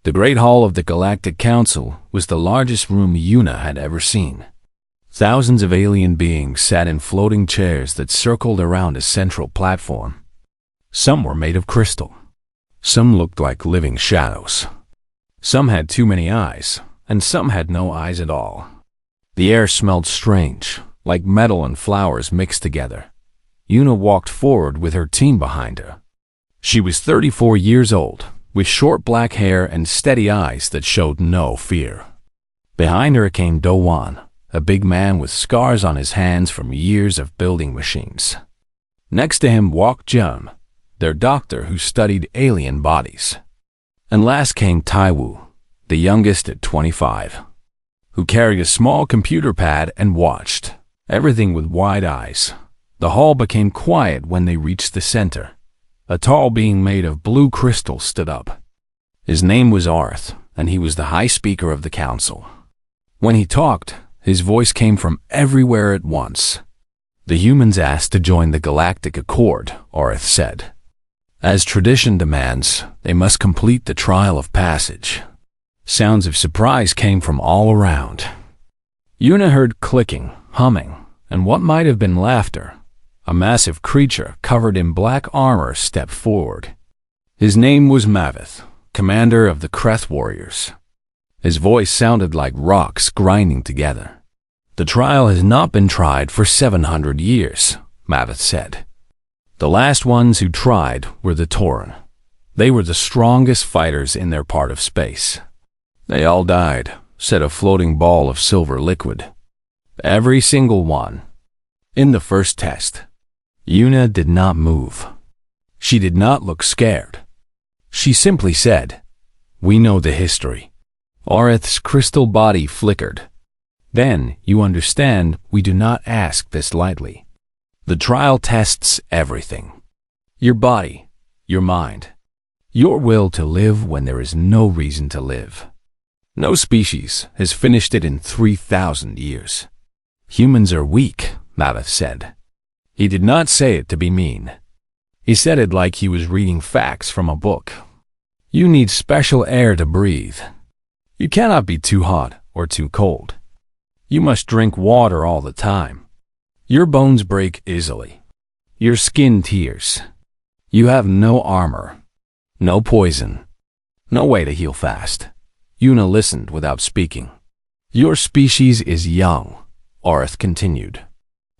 The Great Hall of the Galactic Council was the largest room Yuna had ever seen. Thousands of alien beings sat in floating chairs that circled around a central platform. Some were made of crystal. Some looked like living shadows. Some had too many eyes, and some had no eyes at all. The air smelled strange, like metal and flowers mixed together. Yuna walked forward with her team behind her. She was 34 years old, with short black hair and steady eyes that showed no fear. Behind her came Do-Wan, a big man with scars on his hands from years of building machines. Next to him walked Jun, their doctor who studied alien bodies. And last came Taiwu, the youngest at 25, who carried a small computer pad and watched, everything with wide eyes. The hall became quiet when they reached the center. A tall being made of blue crystal stood up. His name was Arth, and he was the high speaker of the council. When he talked, his voice came from everywhere at once. The humans asked to join the Galactic Accord, Arth said. As tradition demands, they must complete the trial of passage. Sounds of surprise came from all around. Yuna heard clicking, humming, and what might have been laughter. A massive creature covered in black armor stepped forward. His name was Maveth, commander of the Kreth warriors. His voice sounded like rocks grinding together. The trial has not been tried for 700 years, Maveth said. The last ones who tried were the Tauren. They were the strongest fighters in their part of space. They all died, said a floating ball of silver liquid. Every single one. In the first test, Yuna did not move. She did not look scared. She simply said, "We know the history." Arth's crystal body flickered. "Then, you understand, we do not ask this lightly. The trial tests everything. Your body, your mind, your will to live when there is no reason to live. No species has finished it in 3,000 years. Humans are weak," Maveth said. He did not say it to be mean. He said it like he was reading facts from a book. You need special air to breathe. You cannot be too hot or too cold. You must drink water all the time. Your bones break easily. Your skin tears. You have no armor, no poison, no way to heal fast. Yuna listened without speaking. Your species is young, Arth continued.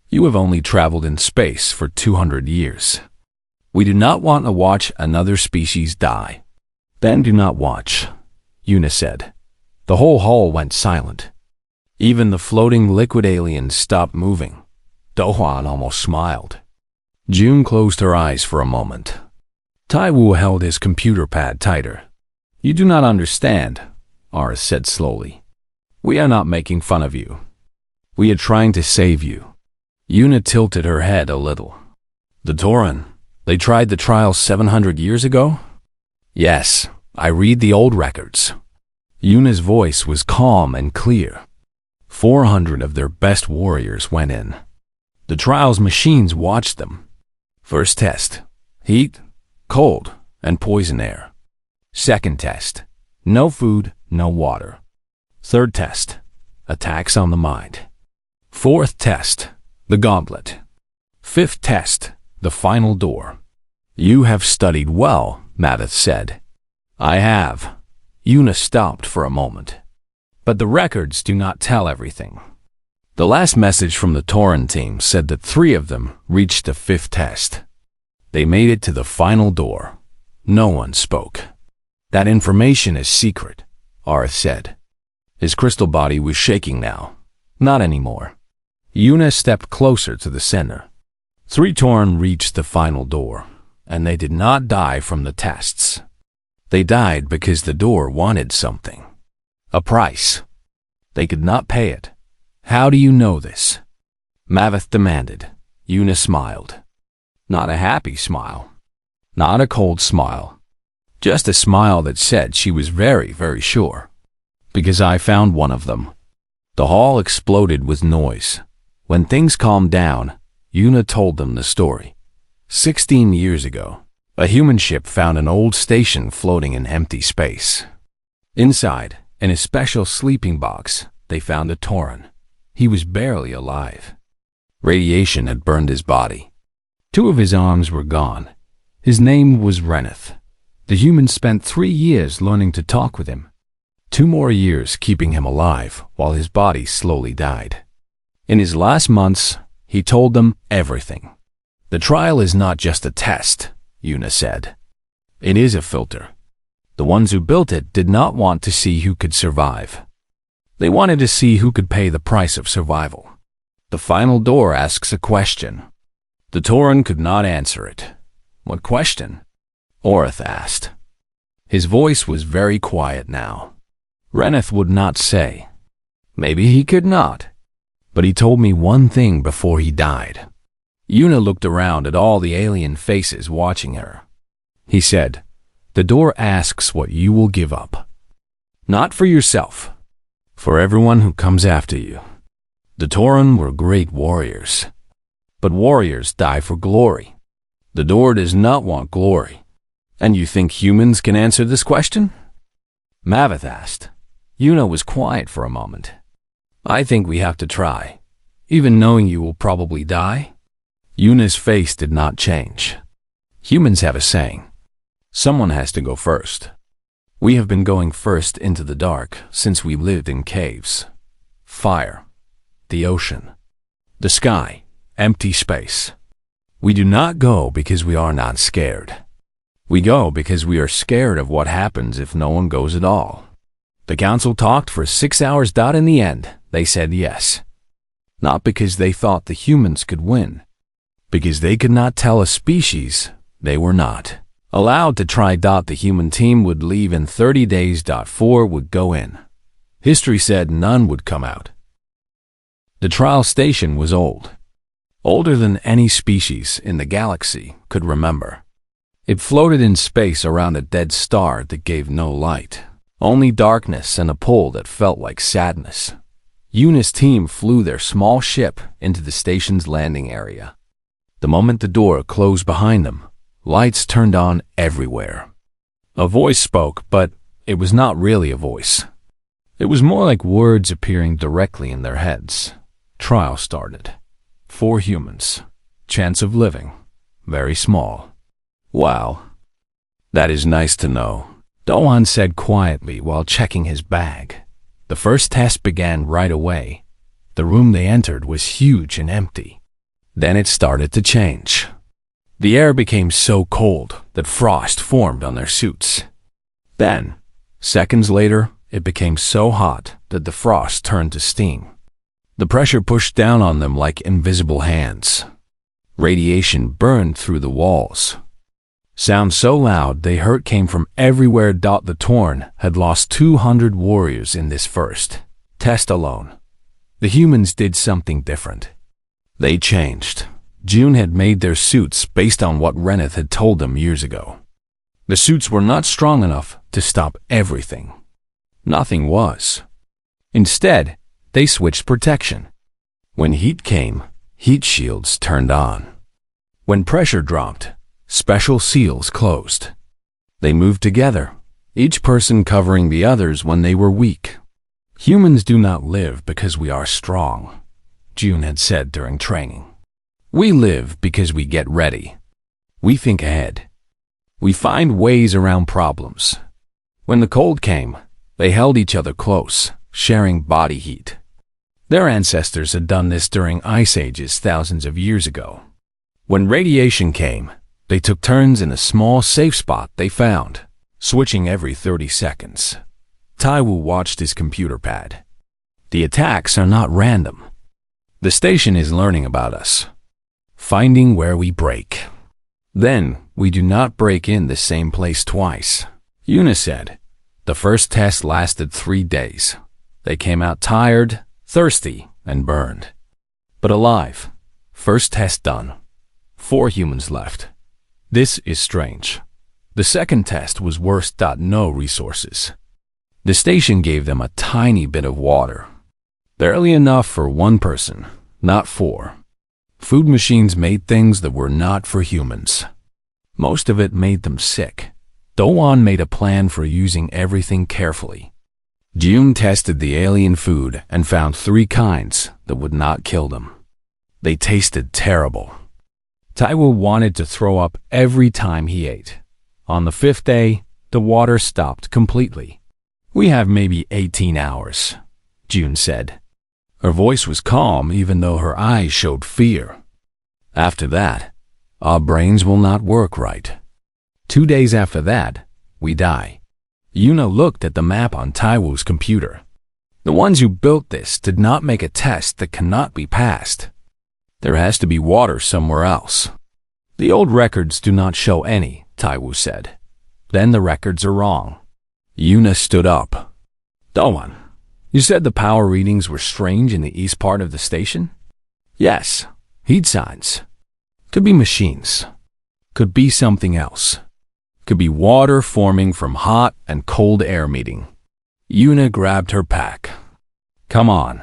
You have only traveled in space for 200 years. We do not want to watch another species die. Then do not watch, Yuna said. The whole hall went silent. Even the floating liquid aliens stopped moving. Do-Wan almost smiled. June closed her eyes for a moment. Taiwu held his computer pad tighter. You do not understand, Arth said slowly. We are not making fun of you. We are trying to save you. Yuna tilted her head a little. The Tauren, they tried the trial 700 years ago? Yes, I read the old records. Yuna's voice was calm and clear. 400 of their best warriors went in. The trial's machines watched them. First test, heat, cold, and poison air. Second test, no food, no water. Third test, attacks on the mind. Fourth test, the gauntlet. Fifth test, the final door. You have studied well, Maveth said. I have. Yuna stopped for a moment. But the records do not tell everything. The last message from the Tauren team said that 3 of them reached the 5th test. They made it to the final door. No one spoke. That information is secret, Arth said. His crystal body was shaking now. Not anymore. Yuna stepped closer to the center. 3 Tauren reached the final door, and they did not die from the tests. They died because the door wanted something. A price. They could not pay it. How do you know this? Maveth demanded. Yuna smiled. Not a happy smile. Not a cold smile. Just a smile that said she was very, very sure. Because I found one of them. The hall exploded with noise. When things calmed down, Yuna told them the story. 16 years ago, a human ship found an old station floating in empty space. Inside, in a special sleeping box, they found a Tauren. He was barely alive. Radiation had burned his body. 2 of his arms were gone. His name was Reneth. The humans spent 3 years learning to talk with him. 2 more years keeping him alive while his body slowly died. In his last months, he told them everything. The trial is not just a test, Una said. It is a filter. The ones who built it did not want to see who could survive. They wanted to see who could pay the price of survival. The final door asks a question. The Tauren could not answer it. What question? Orith asked. His voice was very quiet now. Reneth would not say. Maybe he could not. But he told me one thing before he died. Una looked around at all the alien faces watching her. He said, "The door asks what you will give up. Not for yourself. For everyone who comes after you." The Tauren were great warriors. But warriors die for glory. The door does not want glory. And you think humans can answer this question? Maveth asked. Una was quiet for a moment. I think we have to try, even knowing you will probably die. Una's face did not change. Humans have a saying. Someone has to go first. We have been going first into the dark since we lived in caves. Fire, the ocean, the sky, empty space. We do not go because we are not scared. We go because we are scared of what happens if no one goes at all. The council talked for 6 hours. In the end, they said yes. Not because they thought the humans could win. Because they could not tell a species they were not allowed to try. The human team would leave in 30 days. 4 would go in. History said none would come out. The trial station was old. Older than any species in the galaxy could remember. It floated in space around a dead star that gave no light. Only darkness and a pull that felt like sadness. Una's team flew their small ship into the station's landing area. The moment the door closed behind them, lights turned on everywhere. A voice spoke, but it was not really a voice. It was more like words appearing directly in their heads. Trial started. 4 humans. Chance of living. Very small. Wow. That is nice to know, Doan said quietly while checking his bag. The first test began right away. The room they entered was huge and empty. Then it started to change. The air became so cold that frost formed on their suits. Then, seconds later, it became so hot that the frost turned to steam. The pressure pushed down on them like invisible hands. Radiation burned through the walls. Sound so loud they heard came from everywhere. The Tauren had lost 200 warriors in this first test alone. The humans did something different. They changed. June had made their suits based on what Reneth had told them years ago. The suits were not strong enough to stop everything. Nothing was. Instead, they switched protection. When heat came, heat shields turned on. When pressure dropped, special seals closed. They moved together, each person covering the others when they were weak. Humans do not live because we are strong, June had said during training. We live because we get ready. We think ahead. We find ways around problems. When the cold came, they held each other close, sharing body heat. Their ancestors had done this during ice ages thousands of years ago. When radiation came, they took turns in a small safe spot they found, switching every 30 seconds. Taiwu watched his computer pad. The attacks are not random. The station is learning about us, finding where we break. Then, we do not break in the same place twice. Una said. The first test lasted 3 days. They came out tired, thirsty, and burned. But alive. First test done. 4 humans left. This is strange. The second test was worse. No resources. The station gave them a tiny bit of water. Barely enough for 1 person, not 4. Food machines made things that were not for humans. Most of it made them sick. Doan made a plan for using everything carefully. June tested the alien food and found 3 kinds that would not kill them. They tasted terrible. Taiwu wanted to throw up every time he ate. On the 5th day, the water stopped completely. "We have maybe 18 hours, June said. Her voice was calm even though her eyes showed fear. "After that, our brains will not work right. 2 days after that, we die." Yuna looked at the map on Taiwu's computer. "The ones who built this did not make a test that cannot be passed. There has to be water somewhere else." "The old records do not show any," Taiwu said. "Then the records are wrong." Yuna stood up. "Doan, you said the power readings were strange in the east part of the station?" "Yes, heat signs. Could be machines. Could be something else. Could be water forming from hot and cold air meeting." Yuna grabbed her pack. "Come on."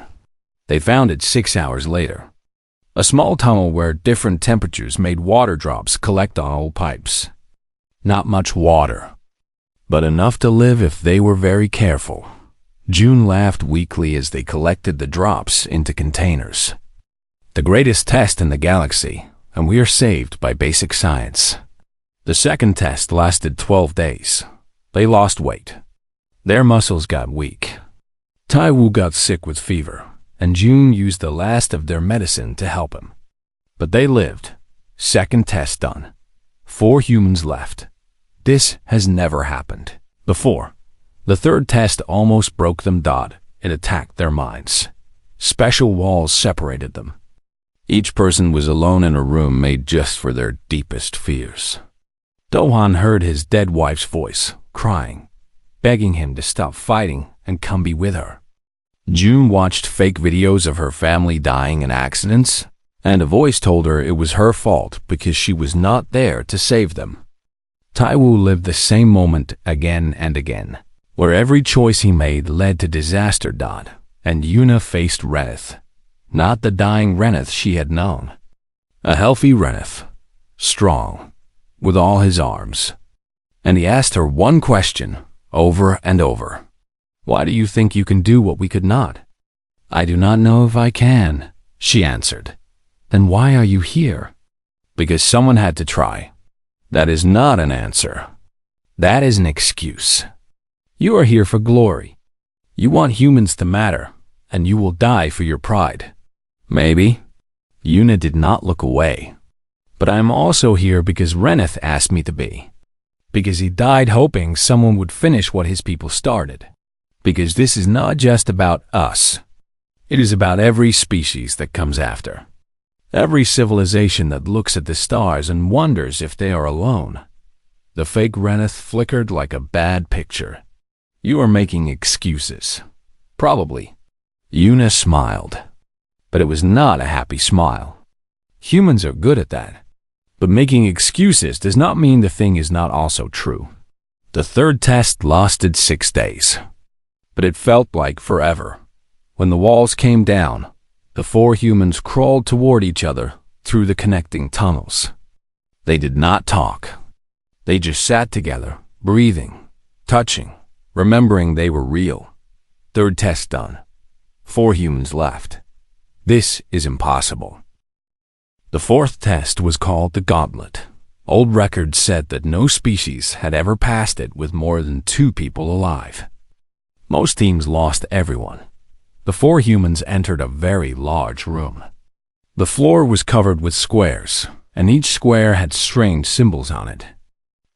They found it 6 hours later. A small tunnel where different temperatures made water drops collect on old pipes. Not much water, but enough to live if they were very careful. June laughed weakly as they collected the drops into containers. "The greatest test in the galaxy, and we are saved by basic science." The second test lasted 12 days. They lost weight. Their muscles got weak. Taiwu got sick with fever, and June used the last of their medicine to help him. But they lived. Second test done. 4 humans left. This has never happened before. The third test almost broke them. It attacked their minds. Special walls separated them. Each person was alone in a room made just for their deepest fears. Dohan heard his dead wife's voice, crying, begging him to stop fighting and come be with her. June watched fake videos of her family dying in accidents, and a voice told her it was her fault because she was not there to save them. Taiwu lived the same moment again and again, where every choice he made led to disaster. And Yuna faced Reneth, not the dying Reneth she had known. A healthy Reneth, strong, with all his arms. And he asked her one question over and over. "Why do you think you can do what we could not?" "I do not know if I can," she answered. "Then why are you here?" "Because someone had to try." "That is not an answer. That is an excuse. You are here for glory. You want humans to matter, and you will die for your pride." "Maybe." Yuna did not look away. "But I am also here because Reneth asked me to be. Because he died hoping someone would finish what his people started. Because this is not just about us. It is about every species that comes after. Every civilization that looks at the stars and wonders if they are alone." The fake Reneth flickered like a bad picture. "You are making excuses." "Probably." Yuna smiled. But it was not a happy smile. Humans are good at that. But making excuses does not mean the thing is not also true. The third test lasted 6 days. But it felt like forever. When the walls came down, the 4 humans crawled toward each other through the connecting tunnels. They did not talk. They just sat together, breathing, touching, remembering they were real. Third test done. 4 humans left. This is impossible. The fourth test was called the Gauntlet. Old records said that no species had ever passed it with more than 2 people alive. Most teams lost everyone. The 4 humans entered a very large room. The floor was covered with squares, and each square had strange symbols on it.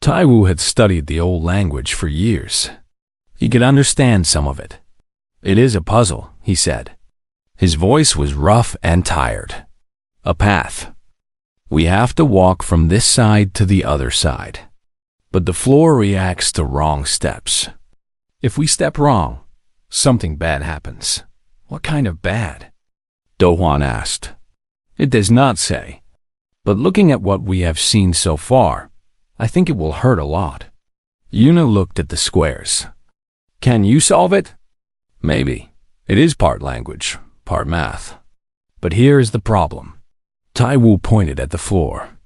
Taiwu had studied the old language for years. He could understand some of it. "It is a puzzle," he said. His voice was rough and tired. "A path. We have to walk from this side to the other side. But the floor reacts to wrong steps. If we step wrong, something bad happens." "What kind of bad?" Dohan asked. "It does not say. But looking at what we have seen so far, I think it will hurt a lot." Yuna looked at the squares. "Can you solve it?" "Maybe. It is part language, part math. But here is the problem." Taiwu pointed at the floor.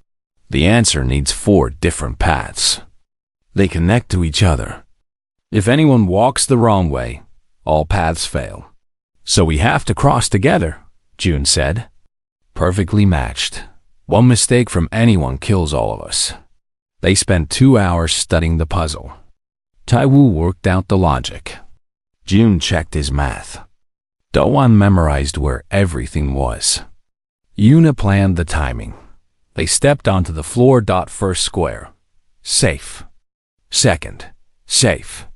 "The answer needs 4 different paths. They connect to each other. If anyone walks the wrong way, All paths fail. So we have to cross together, June said. Perfectly matched. One mistake from anyone kills all of us. They spent 2 hours studying the puzzle. Taiwu worked out the logic. June checked his math. Do-Wan memorized where everything was. Yuna planned the timing. They stepped onto the floor. First square. Safe. Second. Safe.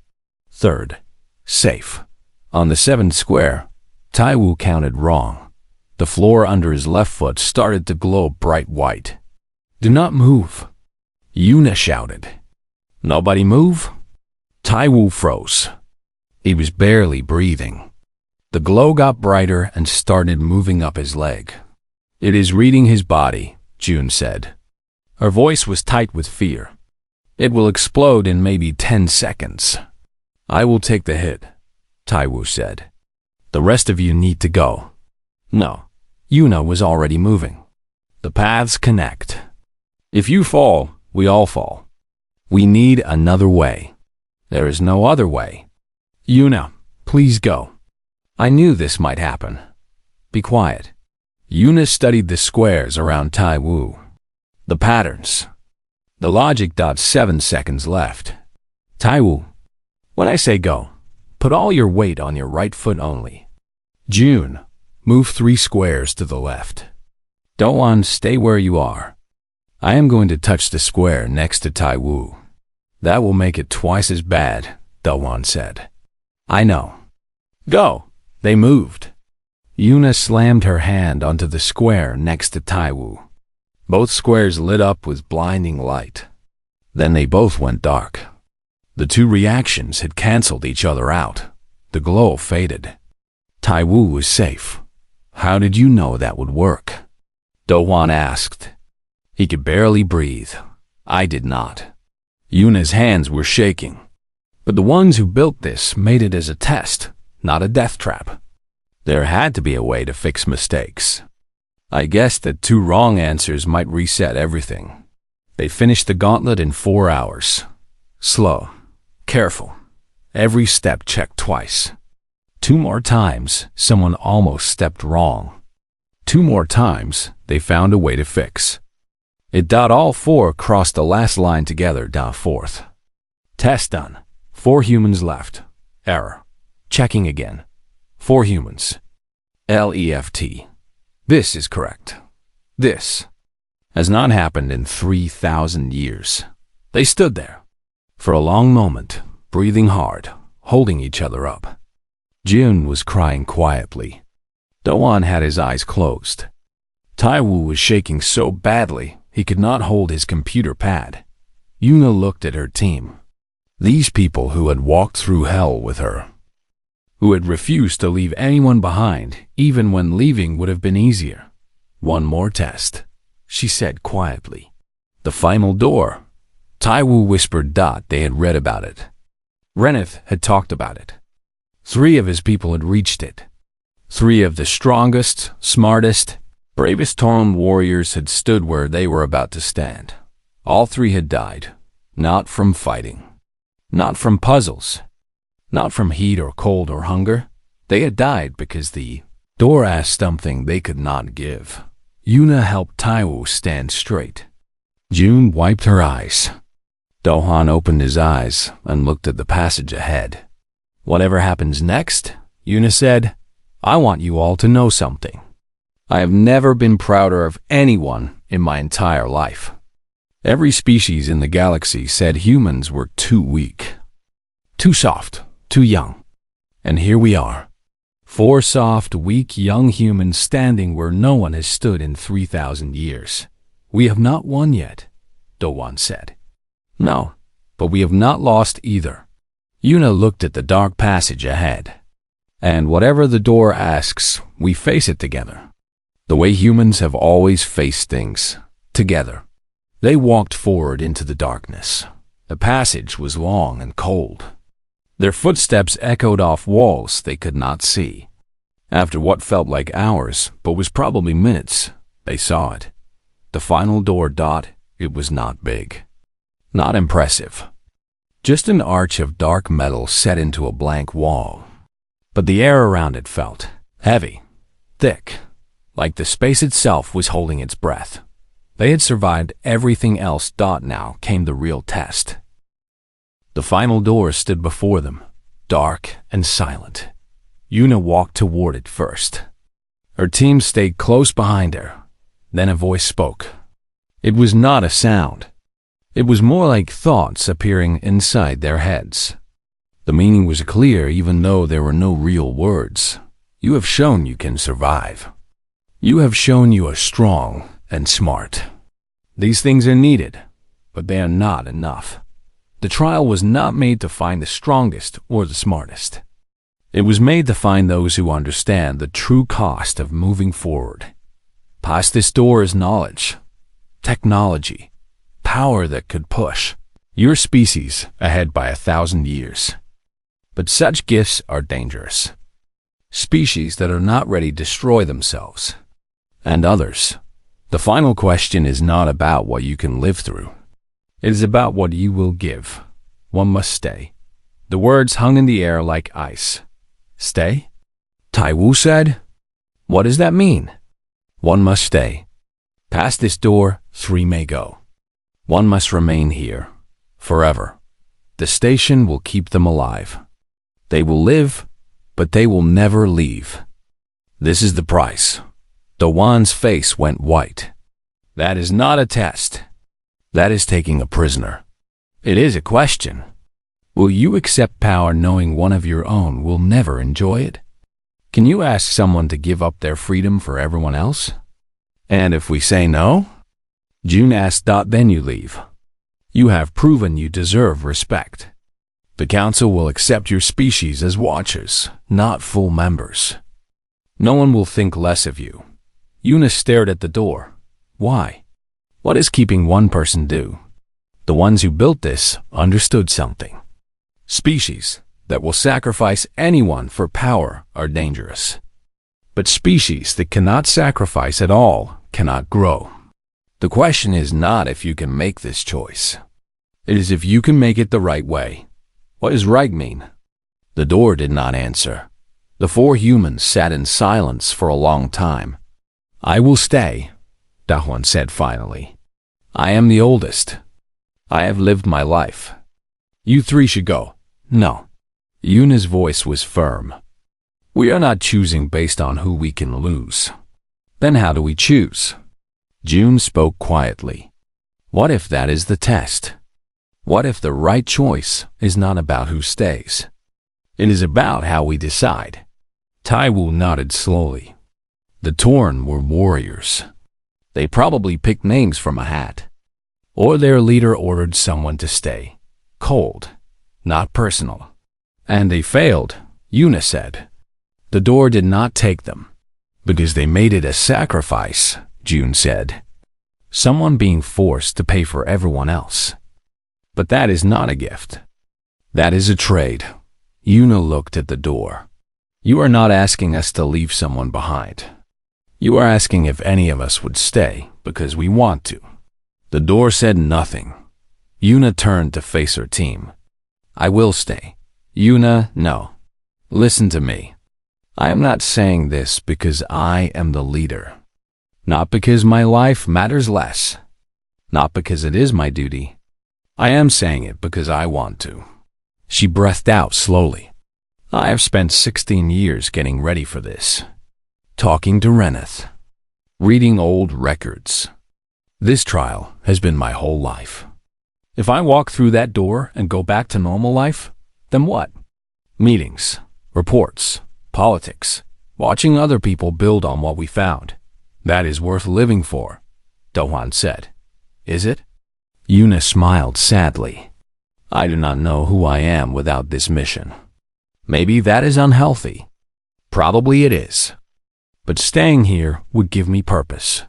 Third. Safe. On the 7th square, Taiwu counted wrong. The floor under his left foot started to glow bright white. Do not move, Yuna shouted. Nobody move? Taiwu froze. He was barely breathing. The glow got brighter and started moving up his leg. It is reading his body, June said. Her voice was tight with fear. It will explode in maybe 10 seconds. I will take the hit, Taiwu said. The rest of you need to go. No, Yuna was already moving. The paths connect. If you fall, we all fall. We need another way. There is no other way. Yuna, please go. I knew this might happen. Be quiet. Yuna studied the squares around Taiwu. The patterns. The logic. 7 seconds left. Taiwu, when I say go, put all your weight on your right foot only. June, move 3 squares to the left. Do-Wan, stay where you are. I am going to touch the square next to Taiwu. That will make it twice as bad, Do-Wan said. I know. Go. They moved. Yuna slammed her hand onto the square next to Taiwu. Both squares lit up with blinding light. Then they both went dark. The 2 reactions had canceled each other out. The glow faded. Taiwu was safe. How did you know that would work? Do-Wan asked. He could barely breathe. I did not. Yuna's hands were shaking. But the ones who built this made it as a test, not a death trap. There had to be a way to fix mistakes. I guessed that 2 wrong answers might reset everything. They finished the gauntlet in 4 hours. Slow. Careful. Every step checked twice. 2 more times, someone almost stepped wrong. 2 more times, they found a way to fix. It. All 4 crossed the last line together. 4th. Test done. 4 humans left. Error. Checking again. 4 humans. Left. This is correct. This has not happened in 3,000 years. They stood there for a long moment, breathing hard, holding each other up. June was crying quietly. Do-Wan had his eyes closed. Taiwu was shaking so badly he could not hold his computer pad. Yuna looked at her team. These people who had walked through hell with her, who had refused to leave anyone behind, even when leaving would have been easier. One more test, she said quietly. The final door. Taiwu whispered. They had read about it. Reneth had talked about it. 3 of his people had reached it. 3 of the strongest, smartest, bravest Tauren warriors had stood where they were about to stand. All 3 had died, not from fighting, not from puzzles, not from heat or cold or hunger. They had died because the door asked something they could not give. Yuna helped Taiwu stand straight. June wiped her eyes. Do-Han opened his eyes and looked at the passage ahead. Whatever happens next, Yuna said, I want you all to know something. I have never been prouder of anyone in my entire life. Every species in the galaxy said humans were too weak, too soft, too young. And here we are. 4 soft, weak, young humans standing where no one has stood in 3,000 years. We have not won yet, Do-Wan said. No, but we have not lost either. Yuna looked at the dark passage ahead. And whatever the door asks, we face it together. The way humans have always faced things, together. They walked forward into the darkness. The passage was long and cold. Their footsteps echoed off walls they could not see. After what felt like hours, but was probably minutes, they saw it. The final door. It was not big. Not impressive. Just an arch of dark metal set into a blank wall. but the air around it felt heavy, thick, like the space itself was holding its breath. They had survived everything else. Now came the real test. The final door stood before them, dark and silent. Yuna walked toward it first. Her team stayed close behind her. Then a voice spoke. It was not a sound. It was more like thoughts appearing inside their heads. The meaning was clear even though there were no real words. You have shown you can survive. You have shown you are strong and smart. These things are needed, but they are not enough. The trial was not made to find the strongest or the smartest. It was made to find those who understand the true cost of moving forward. Past this door is knowledge, technology, power that could push your species ahead by 1,000 years. But such gifts are dangerous. Species that are not ready destroy themselves and others. The final question is not about what you can live through. It is about what you will give. One must stay. The words hung in the air like ice. Stay? Taiwu said. What does that mean? One must stay. Past this door, 3 may go. One must remain here, forever. The station will keep them alive. They will live, but they will never leave. This is the price. Dawan's face went white. That is not a test. That is taking a prisoner. It is a question. Will you accept power knowing one of your own will never enjoy it? Can you ask someone to give up their freedom for everyone else? And if we say no? June asked. Then you leave. You have proven you deserve respect. The council will accept your species as watchers, not full members. No one will think less of you. Yuna stared at the door. Why? What is keeping one person do? The ones who built this understood something. Species that will sacrifice anyone for power are dangerous. But species that cannot sacrifice at all cannot grow. The question is not if you can make this choice. It is if you can make it the right way. What does right mean? The door did not answer. The 4 humans sat in silence for a long time. I will stay, Dahuan said finally. I am the oldest. I have lived my life. You 3 should go. No. Yuna's voice was firm. We are not choosing based on who we can lose. Then how do we choose? June spoke quietly. What if that is the test? What if the right choice is not about who stays? It is about how we decide. Taiwu nodded slowly. The Torn were warriors. They probably picked names from a hat. Or their leader ordered someone to stay. Cold, not personal. And they failed, Yuna said. The door did not take them. Because they made it a sacrifice, June said. Someone being forced to pay for everyone else. But that is not a gift. That is a trade. Yuna looked at the door. You are not asking us to leave someone behind. You are asking if any of us would stay because we want to. The door said nothing. Yuna turned to face her team. I will stay. Yuna, no. Listen to me. I am not saying this because I am the leader. Not because my life matters less. Not because it is my duty. I am saying it because I want to. She breathed out slowly. I have spent 16 years getting ready for this. Talking to Reneth. Reading old records. This trial has been my whole life. If I walk through that door and go back to normal life, then what? Meetings, reports, politics, watching other people build on what we found. That is worth living for, Dohan said. Is it? Yuna smiled sadly. I do not know who I am without this mission. Maybe that is unhealthy. Probably it is. But staying here would give me purpose.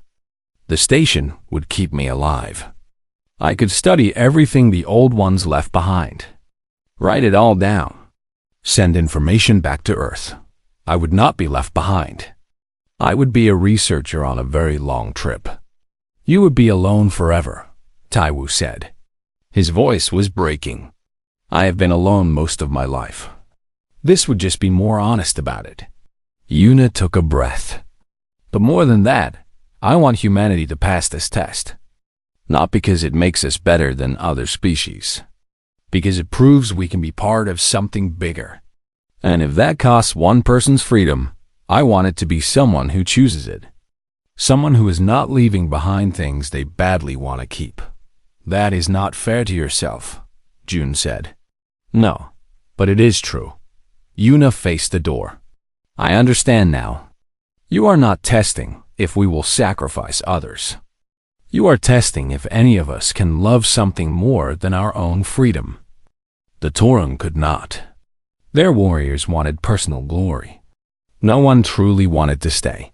The station would keep me alive. I could study everything the old ones left behind. Write it all down. Send information back to Earth. I would not be left behind. I would be a researcher on a very long trip. You would be alone forever, Taiwu said. His voice was breaking. I have been alone most of my life. This would just be more honest about it. Yuna took a breath. But more than that, I want humanity to pass this test. Not because it makes us better than other species. Because it proves we can be part of something bigger. And if that costs one person's freedom, I want it to be someone who chooses it. Someone who is not leaving behind things they badly want to keep. That is not fair to yourself, June said. No, but it is true. Yuna faced the door. I understand now. You are not testing if we will sacrifice others. You are testing if any of us can love something more than our own freedom. The Torung could not. Their warriors wanted personal glory. No one truly wanted to stay.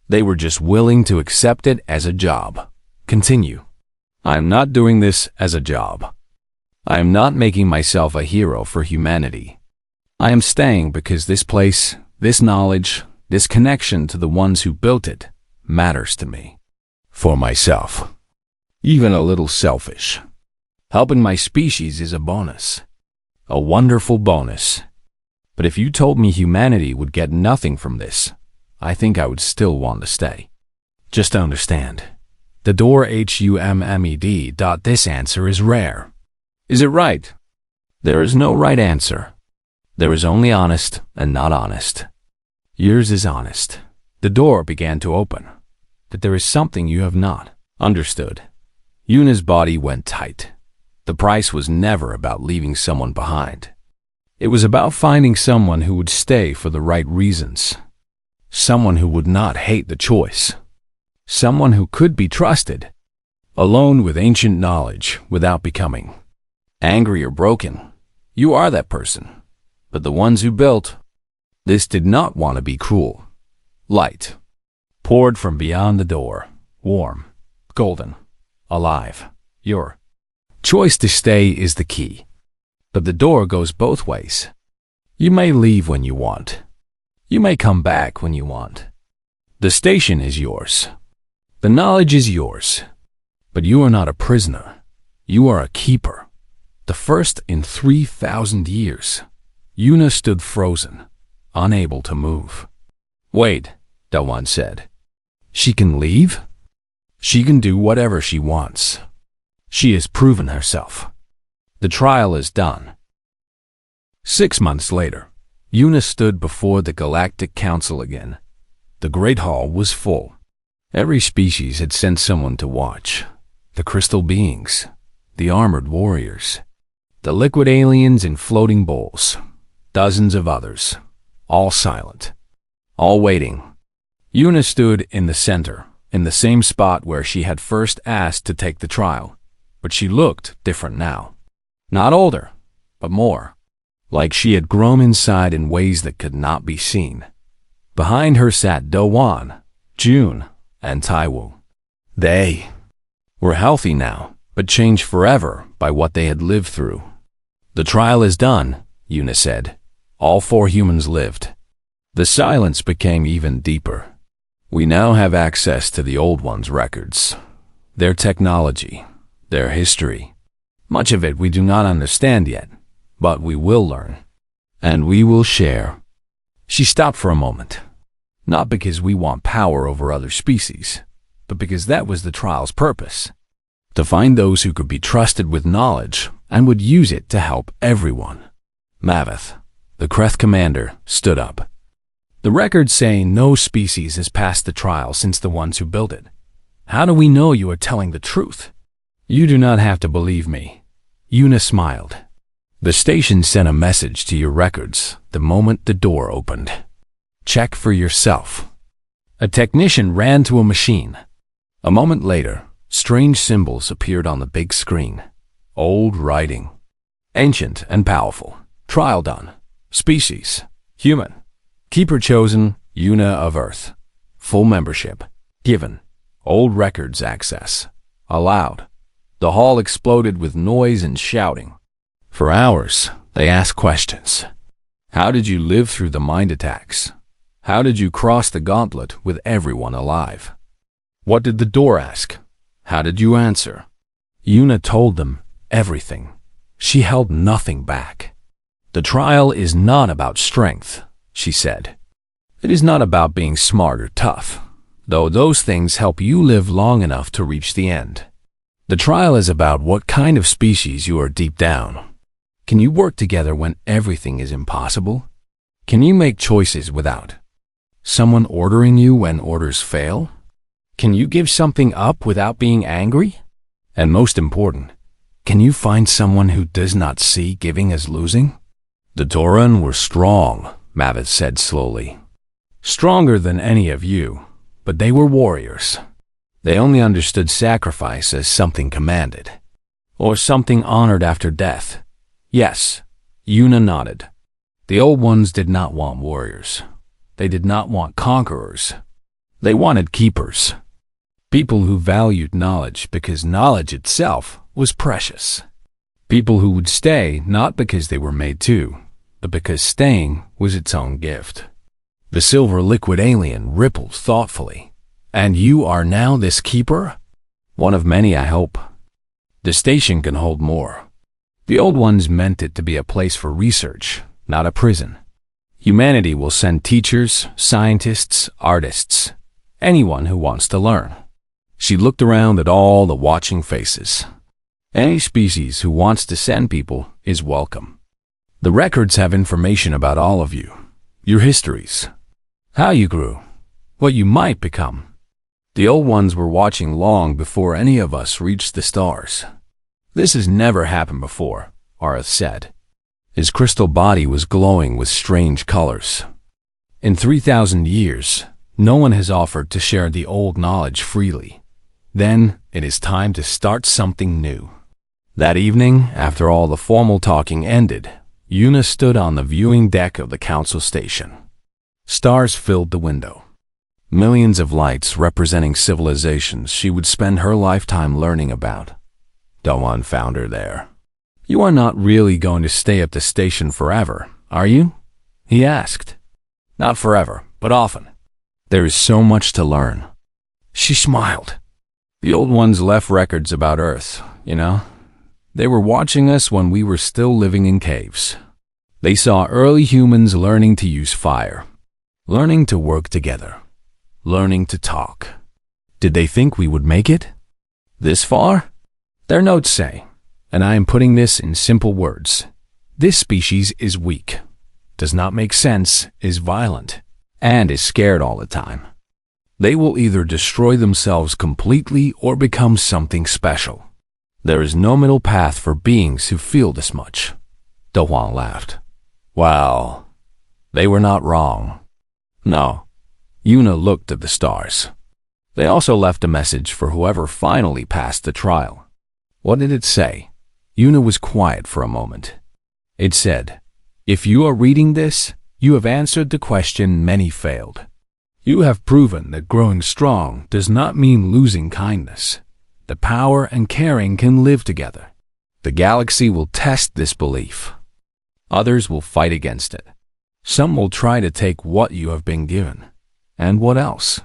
They were just willing to accept it as a job. Continue. I am not doing this as a job. I am not making myself a hero for humanity. I am staying because this place, this knowledge, this connection to the ones who built it, matters to me. For myself. Even a little selfish. Helping my species is a bonus. A wonderful bonus. But if you told me humanity would get nothing from this, I think I would still want to stay. Just understand. The door HUMMED. This answer is rare. Is it right? There is no right answer. There is only honest and not honest. Yours is honest. The door began to open. But there is something you have not understood. Yuna's body went tight. The price was never about leaving someone behind. It was about finding someone who would stay for the right reasons. Someone who would not hate the choice. Someone who could be trusted. Alone with ancient knowledge without becoming angry or broken. You are that person. But the ones who built this did not want to be cruel. Light poured from beyond the door, warm, golden, alive. Your choice to stay is the key. But the door goes both ways. You may leave when you want. You may come back when you want. The station is yours. The knowledge is yours. But you are not a prisoner. You are a keeper. The first in 3,000 years. Yuna stood frozen, unable to move. Wait, Dawan said. She can leave? She can do whatever she wants. She has proven herself. The trial is done. 6 months later, Yuna stood before the Galactic Council again. The Great Hall was full. Every species had sent someone to watch. The crystal beings, the armored warriors, the liquid aliens in floating bowls, dozens of others, all silent, all waiting. Yuna stood in the center, in the same spot where she had first asked to take the trial, but she looked different now. Not older, but more. Like she had grown inside in ways that could not be seen. Behind her sat Do-Wan, June, and Taiwu. They were healthy now, but changed forever by what they had lived through. The trial is done, Yuna said. All 4 humans lived. The silence became even deeper. We now have access to the Old Ones' records, their technology, their history. Much of it we do not understand yet, but we will learn, and we will share. She stopped for a moment, not because we want power over other species, but because that was the trial's purpose, to find those who could be trusted with knowledge and would use it to help everyone. Maveth, the Kreth commander, stood up. The records say no species has passed the trial since the ones who built it. How do we know you are telling the truth? You do not have to believe me. Yuna smiled. The station sent a message to your records the moment the door opened. Check for yourself. A technician ran to a machine. A moment later, strange symbols appeared on the big screen. Old writing. Ancient and powerful. Trial done. Species. Human. Keeper chosen, Yuna of Earth. Full membership. Given. Old records access. Allowed. The hall exploded with noise and shouting. For hours, they asked questions. How did you live through the mind attacks? How did you cross the gauntlet with everyone alive? What did the door ask? How did you answer? Yuna told them everything. She held nothing back. The trial is not about strength, she said. It is not about being smart or tough, though those things help you live long enough to reach the end. The trial is about what kind of species you are deep down. Can you work together when everything is impossible? Can you make choices without someone ordering you when orders fail? Can you give something up without being angry? And most important, can you find someone who does not see giving as losing? The Tauren were strong, Mavis said slowly. Stronger than any of you, but they were warriors. They only understood sacrifice as something commanded, or something honored after death. Yes, Yuna nodded. The old ones did not want warriors. They did not want conquerors. They wanted keepers. People who valued knowledge because knowledge itself was precious. People who would stay not because they were made to, but because staying was its own gift. The silver liquid alien rippled thoughtfully. And you are now this keeper? One of many, I hope. The station can hold more. The old ones meant it to be a place for research, not a prison. Humanity will send teachers, scientists, artists, anyone who wants to learn. She looked around at all the watching faces. Any species who wants to send people is welcome. The records have information about all of you, your histories, how you grew, what you might become. The old ones were watching long before any of us reached the stars. This has never happened before, Arth said. His crystal body was glowing with strange colors. In 3,000 years, no one has offered to share the old knowledge freely. Then it is time to start something new. That evening, after all the formal talking ended, Yuna stood on the viewing deck of the council station. Stars filled the window. Millions of lights representing civilizations she would spend her lifetime learning about. Doan found her there. You are not really going to stay at the station forever, are you? He asked. Not forever, but often. There is so much to learn. She smiled. The old ones left records about Earth, you know. They were watching us when we were still living in caves. They saw early humans learning to use fire, learning to work together, learning to talk. Did they think we would make it? This far? Their notes say, and I am putting this in simple words, this species is weak, does not make sense, is violent, and is scared all the time. They will either destroy themselves completely or become something special. There is no middle path for beings who feel this much. Doan laughed. Well, they were not wrong. No. Yuna looked at the stars. They also left a message for whoever finally passed the trial. What did it say? Yuna was quiet for a moment. It said, if you are reading this, you have answered the question many failed. You have proven that growing strong does not mean losing kindness. The power and caring can live together. The galaxy will test this belief. Others will fight against it. Some will try to take what you have been given. And what else?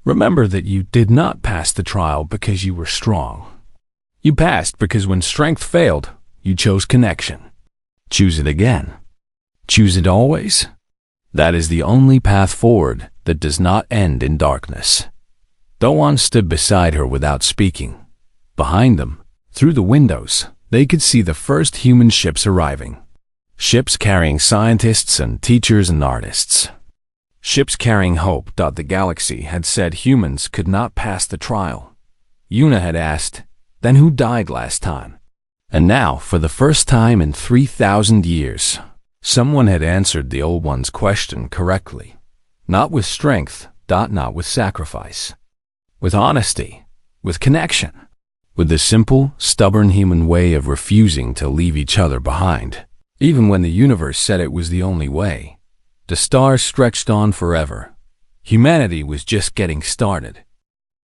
Remember that you did not pass the trial because you were strong. You passed because when strength failed, you chose connection. Choose it again. Choose it always. That is the only path forward that does not end in darkness. Doan stood beside her without speaking. Behind them, through the windows, they could see the first human ships arriving. Ships carrying scientists and teachers and artists. Ships carrying hope. The galaxy had said humans could not pass the trial. Yuna had asked, then who died last time? And now, for the first time in 3,000 years, someone had answered the old one's question correctly. Not with strength, not with sacrifice. With honesty, with connection, with the simple, stubborn human way of refusing to leave each other behind. Even when the universe said it was the only way, the stars stretched on forever. Humanity was just getting started.